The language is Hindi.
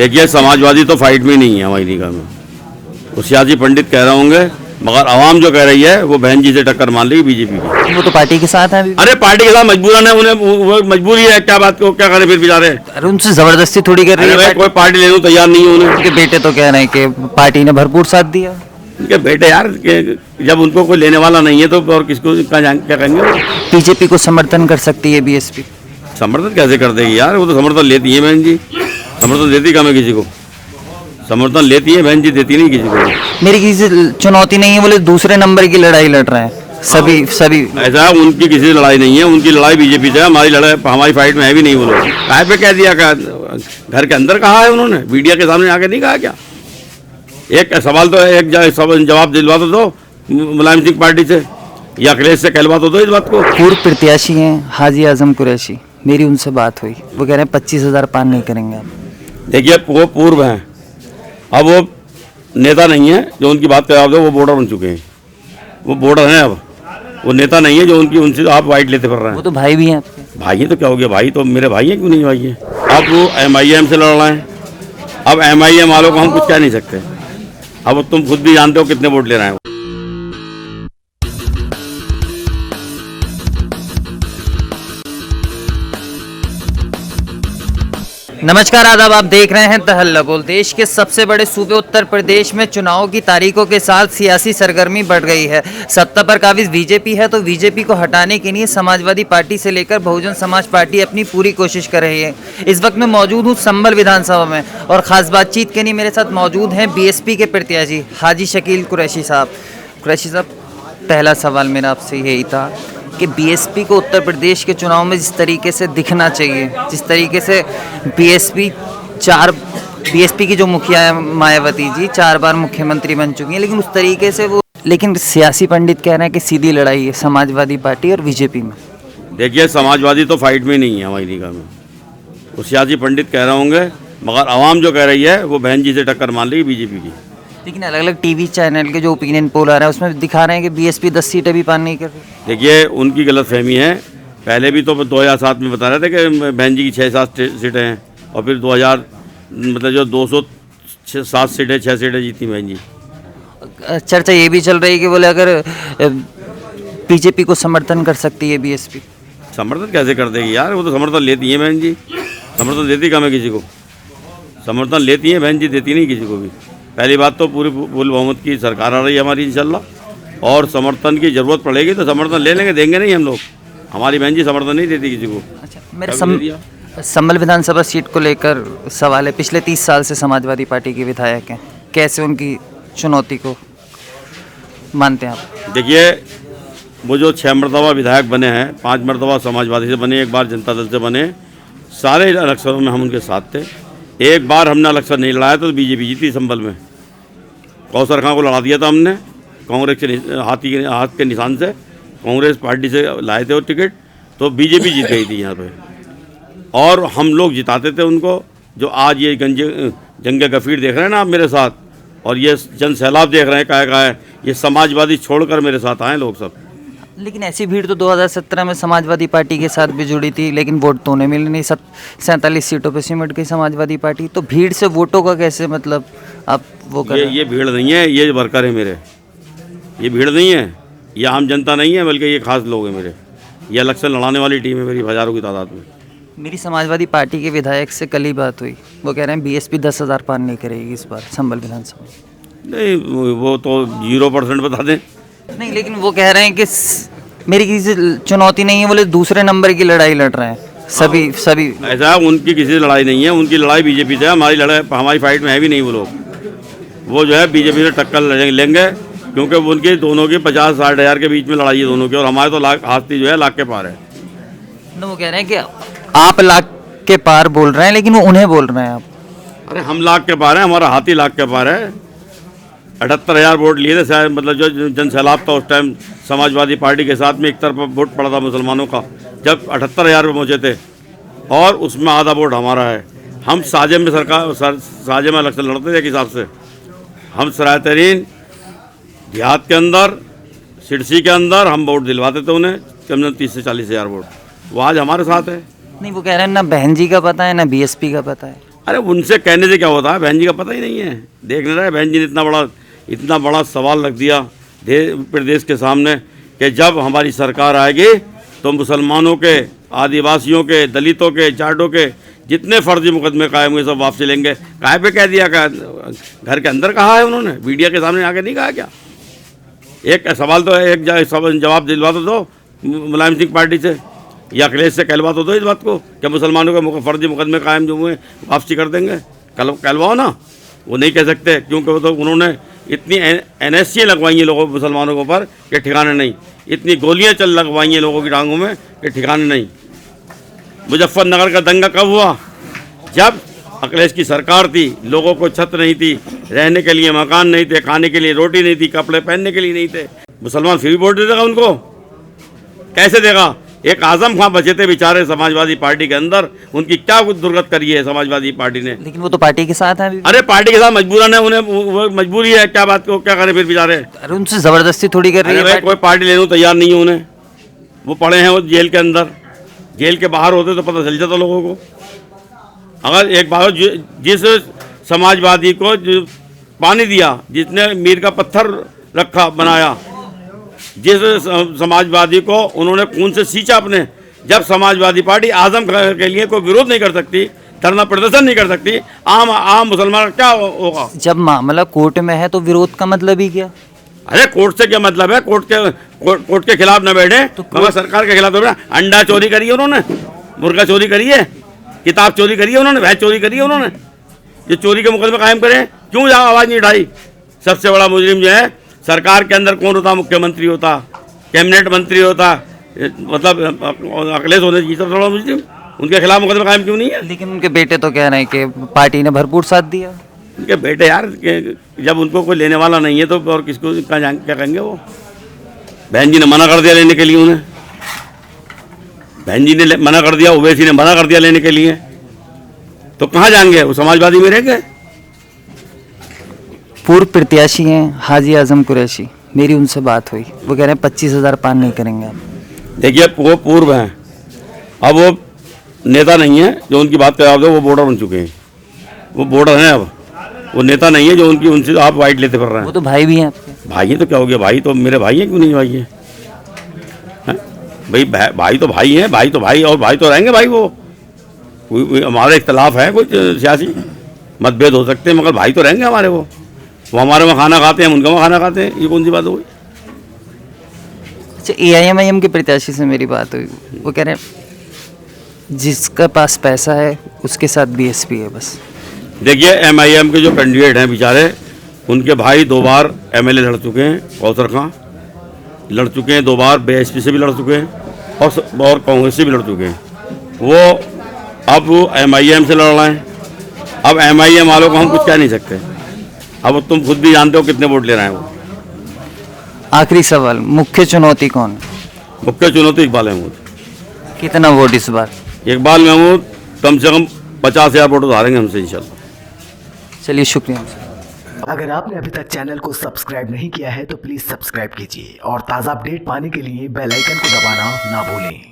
देखिए, समाजवादी तो फाइट में नहीं है हमारी निगाह में। वो सियासी पंडित कह रहे होंगे, मगर आवाम जो कह रही है वो बहन जी से टक्कर मान लेगी बीजेपी की। वो तो पार्टी के साथ है अभी। अरे पार्टी के साथ मजबूरन है, उन्हें वो मजबूरी है, क्या बात को क्या करें फिर बेचारे। अरे उनसे जबरदस्ती थोड़ी कर रही है अरे कोई पार्टी लेने को तैयार नहीं है उन्हें। उनके बेटे तो कह रहे हैं कि पार्टी ने भरपूर साथ दिया। उनके बेटे यार जब उनको कोई लेने वाला नहीं है तो और किसको क्या कहेंगे। बीजेपी को समर्थन कर सकती है बीएसपी। समर्थन कैसे कर देगी यार, वो तो समर्थन लेती है बहन जी। समर्थन देती कम है किसी को, समर्थन लेती है बहन जी, देती नहीं किसी को। मेरी किसी से चुनौती नहीं है, बोले दूसरे नंबर की लड़ाई लड़ रहे हैं सभी। ऐसा है, उनकी किसी से लड़ाई नहीं है, उनकी लड़ाई बीजेपी से है। हमारी लड़ाई हमारी फाइट में है भी नहीं। वो लोग काय पे कह दिया, क्या घर के अंदर कहा है उन्होंने, मीडिया के सामने आके नहीं कहा क्या? एक सवाल तो एक जवाब दिलवा तो दो मुलायम सिंह पार्टी से या अखिलेश से कहलवा तो दो इस बात को। पूर्व प्रत्याशी हैं हाजी आजम कुरैशी, मेरी उनसे बात हुई, वो कह रहे हैं 25,000 पार नहीं करेंगे आप। देखिए, वो पूर्व हैं, अब वो नेता नहीं है जो उनकी बात कर रहे हो, वो वोटर बन चुके हैं। वो वोटर हैं, अब वो नेता नहीं है जो उनसे आप वाइट लेते फिर रहे हैं। वो तो भाई भी हैं आपके। भाई हैं तो क्या हो गया, भाई तो मेरे भाई हैं, क्यों नहीं भाई हैं। अब वो MIM से लड़ रहे हैं, अब MIM वालों को हम कुछ कह नहीं सकते। अब तुम खुद भी जानते हो कितने वोट ले रहे हैं। नमस्कार, आदाब। आप देख रहे हैं तहल्ला बोल। देश के सबसे बड़े सूबे उत्तर प्रदेश में चुनाव की तारीखों के साथ सियासी सरगर्मी बढ़ गई है। सत्ता पर काबिज बीजेपी है, तो बीजेपी को हटाने के लिए समाजवादी पार्टी से लेकर बहुजन समाज पार्टी अपनी पूरी कोशिश कर रही है। इस वक्त मैं मौजूद हूँ संभल विधानसभा में और ख़ास बातचीत के लिए मेरे साथ मौजूद हैं बीएसपी के प्रत्याशी हाजी शकील कुरैशी साहब। कुरैशी साहब, पहला सवाल मेरा आपसे यही था कि बीएसपी को उत्तर प्रदेश के चुनाव में जिस तरीके से दिखना चाहिए, जिस तरीके से बीएसपी की जो मुखिया है मायावती जी 4 बार मुख्यमंत्री बन चुकी हैं, लेकिन उस तरीके से लेकिन सियासी पंडित कह रहे हैं कि सीधी लड़ाई है समाजवादी पार्टी और बीजेपी में। देखिए, समाजवादी तो फाइट में नहीं है हमारी निगाह में। वो सियासी पंडित कह रहे होंगे, मगर आवाम जो कह रही है वो बहन जी से टक्कर मान लेगी बीजेपी की। लेकिन अलग अलग टीवी चैनल के जो ओपिनियन पोल आ रहा है उसमें दिखा रहे हैं कि बीएसपी 10 सीटें भी पार नहीं कर रही। देखिए, उनकी गलतफहमी है। पहले भी तो 2007 में बता रहे थे कि बहन जी की 6-7 सीटें हैं, और फिर 2000 मतलब जो 207 सीटें 6 सीटें जीती बहन जी। चर्चा ये भी चल रही है कि बोले अगर बीजेपी को समर्थन कर सकती है बीएसपी। समर्थन कैसे कर देगी यार, वो तो समर्थन लेती है बहन जी। समर्थन देती कम है किसी को, समर्थन लेती है बहन जी, देती नहीं किसी को भी। पहली बात तो पूरी बहुमत की सरकार आ रही है हमारी इंशाल्लाह, और समर्थन की ज़रूरत पड़ेगी तो समर्थन ले लेंगे, देंगे नहीं हम लोग। हमारी बहन जी समर्थन नहीं देती किसी को। अच्छा, मेरे संभल विधानसभा सीट को लेकर सवाल है। पिछले 30 साल से समाजवादी पार्टी के विधायक हैं, कैसे उनकी चुनौती को मानते हैं आप? देखिए, वो जो 6 मरतबा विधायक बने हैं, 5 मरतबा समाजवादी से बने, 1 बार जनता दल से बने, सारे इलेक्शनों में हम उनके साथ थे। एक बार हमने इलेक्शन नहीं लड़ाया तो बीजेपी जीती संभल में। कौसर खां को लड़ा दिया था हमने कांग्रेस के हाथ के निशान से, कांग्रेस पार्टी से लाए थे वो टिकट, तो बीजेपी जीत गई थी यहाँ पे, और हम लोग जिताते थे उनको। जो आज ये जंग गफीर देख रहे हैं ना आप मेरे साथ, और ये जन सैलाब देख रहे हैं कहा है, ये समाजवादी छोड़कर मेरे साथ आए लोग सब। लेकिन ऐसी भीड़ तो 2017 में समाजवादी पार्टी के साथ भी जुड़ी थी, लेकिन वोट तो उन्हें मिले नहीं। 47 सीटों पे सिमट गई समाजवादी पार्टी। तो भीड़ से वोटों का कैसे मतलब आप वो कर ये भीड़ नहीं है, ये वर्कर है मेरे। ये भीड़ नहीं है, ये आम जनता नहीं है, बल्कि ये खास लोग हैं मेरे। ये इलेक्शन लड़ाने वाली टीम है मेरी, हज़ारों की तादाद में। मेरी समाजवादी पार्टी के विधायक से कल ही बात हुई, वो कह रहे हैं बीएसपी 10,000 पार नहीं करेगी इस बार संभल विधानसभा। नहीं, वो तो 0% बता दें। नहीं, लेकिन वो कह रहे हैं कि मेरी किसी से चुनौती नहीं है, बोले दूसरे नंबर की लड़ाई लड़ रहे हैं सभी। ऐसा है, उनकी किसी से लड़ाई नहीं है, उनकी लड़ाई बीजेपी से है। हमारी फाइट में है भी नहीं वो लोग। वो जो है बीजेपी से टक्कर लेंगे, क्योंकि उनकी दोनों की 50-60 हज़ार के बीच में लड़ाई है दोनों की, और हमारे तो हाथी जो है लाख के पार है। तो वो कह रहे हैं कि आप लाख के पार बोल रहे हैं, लेकिन वो उन्हें बोल रहे हैं आप। अरे हम लाख के पार हैं, हमारा हाथी लाख के पार है। 78,000 वोट लिए थे शायद, मतलब जो जन सैलाब था उस टाइम समाजवादी पार्टी के साथ में, एक तरफ वोट पड़ा था मुसलमानों का, जब 78,000 पे पहुँचे थे, और उसमें आधा वोट हमारा है। हम साजे में इलेक्शन लड़ते थे एक हिसाब से। हम सराय तरीन देहात के अंदर, सिरसी के अंदर हम वोट दिलवाते थे उन्हें, कम 30 से 40 हज़ार वोट। वो आज हमारे साथ है। नहीं, वो कह रहे हैं ना बहन जी का पता है ना बीएसपी का पता है। अरे उनसे कहने से क्या होता है, बहन जी का पता ही नहीं है, देख नहीं रहा है बहन जी ने इतना बड़ा सवाल रख दिया प्रदेश के सामने कि जब हमारी सरकार आएगी तो मुसलमानों के, आदिवासियों के, दलितों के, जाटों के जितने फर्जी मुकदमे कायम हुए सब वापसी लेंगे। काहे पे कह दिया, घर के अंदर कहा है उन्होंने, मीडिया के सामने आके नहीं कहा क्या? एक सवाल तो एक जवाब दिलवा तो दो मुलायम सिंह पार्टी से या अखिलेश से, कहलवा तो दो इस बात को कि मुसलमानों के फर्जी मुकदमे कायम जो हुए वापसी कर देंगे, कहलवाओ ना। वो नहीं कह सकते क्योंकि वो तो उन्होंने इतनी NSC लगवाई हैं लोगों मुसलमानों के ऊपर कि ठिकाने नहीं, इतनी गोलियां लगवाई हैं लोगों की टांगों में कि ठिकाने नहीं। मुजफ्फरनगर का दंगा कब हुआ? जब अखिलेश की सरकार थी, लोगों को छत नहीं थी, रहने के लिए मकान नहीं थे, खाने के लिए रोटी नहीं थी, कपड़े पहनने के लिए नहीं थे। मुसलमान फिर भी वोट दे देगा उनको? कैसे देगा? एक आजम खां बचे थे बेचारे समाजवादी पार्टी के अंदर, उनकी क्या दुर्गत करी है समाजवादी पार्टी ने? लेकिन वो तो पार्टी के साथ है अभी। अरे पार्टी के साथ मजबूरन है, उन्हें वो मजबूरी है, क्या बात को क्या करें फिर बेचारे? अरे उनसे जबरदस्ती थोड़ी कर रही है कोई पार्टी लेने को तैयार नहीं है उन्हें, वो पड़े हैं वो जेल के अंदर। जेल के बाहर होते तो पता चल जाता लोगों को। अगर एक बार जिस समाजवादी को पानी दिया, जिसने मीर का पत्थर रखा बनाया, जिस समाजवादी को उन्होंने खून से सींचा अपने, जब समाजवादी पार्टी आजम के लिए कोई विरोध नहीं कर सकती, धरना प्रदर्शन नहीं कर सकती, आम मुसलमान क्या होगा? जब मामला कोर्ट में है तो विरोध का मतलब ही क्या? अरे कोर्ट से क्या मतलब है? कोर्ट के खिलाफ न बैठे तो मगर सरकार के खिलाफ बैठे। अंडा चोरी करी है उन्होंने, मुर्गा चोरी करी है, किताब चोरी करी है उन्होंने, भैंस चोरी करी है उन्होंने। ये चोरी के मुकदमे कायम करें, क्यों आवाज़ नहीं उठाई? सबसे बड़ा मुजरिम जो है सरकार के अंदर कौन होता? मुख्यमंत्री होता, कैबिनेट मंत्री होता, मतलब अखिलेश होने की सबसे बड़ा मुजरिम, उनके खिलाफ मुकदमा कायम क्यों नहीं है? लेकिन उनके बेटे तो कह रहे हैं कि पार्टी ने भरपूर साथ दिया। उनके बेटे यार जब उनको कोई लेने वाला नहीं है तो और किसको क्या कहेंगे? वो बहन जी ने मना कर दिया लेने के लिए, उन्हें बहन जी ने मना कर दिया, ओवैसी ने मना कर दिया लेने के लिए, तो कहाँ जाएंगे? वो समाजवादी में रहेंगे। पूर्व प्रत्याशी हैं हाजी आजम कुरैशी, मेरी उनसे बात हुई, वो कह रहे हैं 25,000 पार नहीं करेंगे आप। देखिए वो पूर्व हैं, अब वो नेता नहीं है जो उनकी बात कर रहे हो, वो वोटर बन चुके हैं, वो वोटर हैं अब, वो नेता नहीं है जो उनसे आप वाइट लेते फिर रहे हैं। वो तो भाई भी हैं आपके। भाई है तो क्या हो गया? भाई तो मेरे भाई हैं, क्यों नहीं भाई है? भाई भाई तो भाई हैं, भाई तो भाई और भाई तो रहेंगे भाई। वो हमारा इख्तलाफ है, कुछ सियासी मतभेद हो सकते हैं, मगर भाई तो रहेंगे हमारे। वो हमारे वहाँ खाना खाते हैं, हम उनके वहाँ खाना खाते हैं, ये कौन सी बात हो गई? अच्छा, AIM के प्रत्याशी से मेरी बात हुई, वो कह रहे हैं जिसका पास पैसा है उसके साथ BSP है बस। देखिए MIM के जो कैंडिडेट हैं बेचारे, उनके भाई 2 बार MLA लड़ चुके हैं, कौसर खां लड़ चुके हैं 2 बार, BSP से भी लड़ चुके हैं और कांग्रेस से भी लड़ चुके हैं। वो अब MIM से लड़ रहे हैं। अब MIM वालों को हम कुछ कह नहीं सकते। अब तुम खुद भी जानते हो कितने वोट ले रहे हैं वो। आखिरी सवाल, मुख्य चुनौती कौन? मुख्य चुनौती इकबाल महमूद। कितना वोट इस बार? इकबाल महमूद कम से कम 50,000 वोट उतारेंगे हमसे इंशाल्लाह। चलिए शुक्रिया। अगर आपने अभी तक चैनल को सब्सक्राइब नहीं किया है तो प्लीज़ सब्सक्राइब कीजिए और ताज़ा अपडेट पाने के लिए बेल आइकन को दबाना ना भूलें।